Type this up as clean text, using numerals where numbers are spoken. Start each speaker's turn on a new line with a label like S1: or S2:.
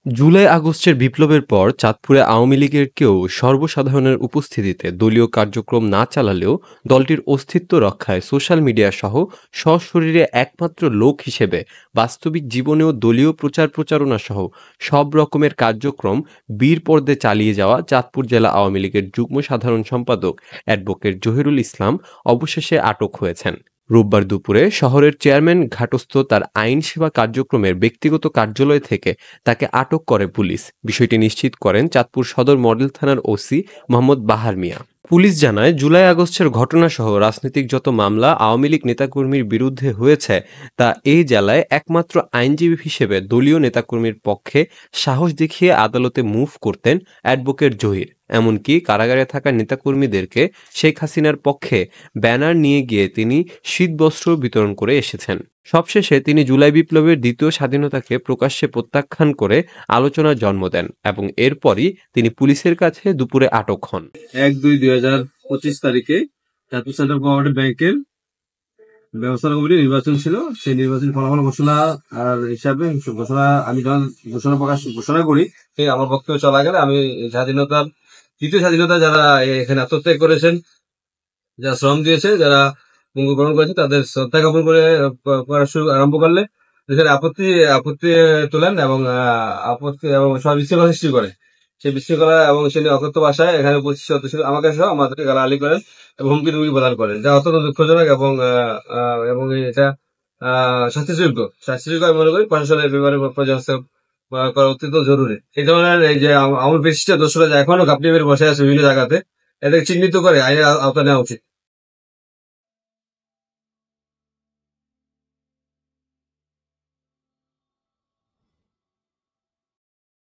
S1: জুলাই আগস্টের বিপ্লবের পর চাঁদপুরে আওয়ামী লীগের কেউ সর্বসাধারণের উপস্থিতিতে দলীয় কার্যক্রম না চালালেও দলটির অস্তিত্ব রক্ষায় সোশ্যাল মিডিয়া সহ সশরীরে একমাত্র লোক হিসেবে বাস্তবিক জীবনেও দলীয় প্রচার প্রচারণা সহ সব রকমের কার্যক্রম বীর পর্দে চালিয়ে যাওয়া চাঁদপুর জেলা আওয়ামী লীগের যুগ্ম সাধারণ সম্পাদক অ্যাডভোকেট জহিরুল ইসলাম অবশেষে আটক হয়েছেন। রোববার দুপুরে শহরের চেয়ারম্যান ঘাটস্থ তার আইন সেবা কার্যক্রমের ব্যক্তিগত কার্যালয় থেকে তাকে আটক করে পুলিশ। বিষয়টি নিশ্চিত করেন চাঁদপুর সদর মডেল থানার ওসি মোহাম্মদ বাহার মিয়া। পুলিশ জানায়, জুলাই আগস্টের ঘটনাসহ রাজনৈতিক যত মামলা আওয়ামী লীগ নেতাকর্মীর বিরুদ্ধে হয়েছে তা এই জেলায় একমাত্র আইনজীবী হিসেবে দলীয় নেতাকর্মীর পক্ষে সাহস দেখিয়ে আদালতে মুভ করতেন অ্যাডভোকেট জহির। এমনকি কারাগারে থাকা নেতাকর্মীদেরকে শেখ হাসিনার পক্ষে ব্যানার নিয়ে গিয়ে তিনি শীতবস্ত্র বিতরণ করে এসেছেন। সবশেষে তিনি জুলাই বিপ্লবের দ্বিতীয় স্বাধীনতাকে প্রকাশ্যে প্রত্যাখ্যান করে আলোচনার জন্ম দেন এবং এরপরই তিনি পুলিশের কাছে দুপুরে আটক হন।
S2: 1-2-2025 তারিখে চাঁদপুর সেন্ট্রাল কোঅপারেটিভ ব্যাংকের ব্যবস্থাপনা কমিটি নির্বাচন ছিল। সেই নির্বাচন ফলাফল ঘোষণা হিসাবে আমি যখন ঘোষণা করি, আমার বক্তব্য চলা গেলে আমি দ্বিতীয় স্বাধীনতা যারা এখানে আত্মত্যাগ করেছেন, যারা শ্রম দিয়েছে, যারা গ্রহণ করেছে, তাদের শ্রদ্ধা জ্ঞাপন করা আরম্ভ করলে এখানে আপত্তি তোলেন এবং সব বিশৃঙ্খলা সৃষ্টি করে। সেই বিশৃঙ্খলা এবং সেই অকথ্য ভাষায় এখানে উপস্থিত সদস্য আমাকে সহ আমাদেরকে গালাগালি করেন এবং হুমকি টুমকি প্রদান করেন, যা অত্যন্ত দুঃখজনক এবং এটা শাস্তিযোগ্য আমি মনে করি। প্রশাসনের ব্যাপারে পর্যালোচনা করা অত্যন্ত জরুরি। এই ধরনের এই যে আমার বিশিষ্ট দোষরা এখনো গাপটি মেরে বসে আছে বিভিন্ন জায়গাতে, এদেরকে চিহ্নিত করে আইনের আওতায় নেওয়া উচিত।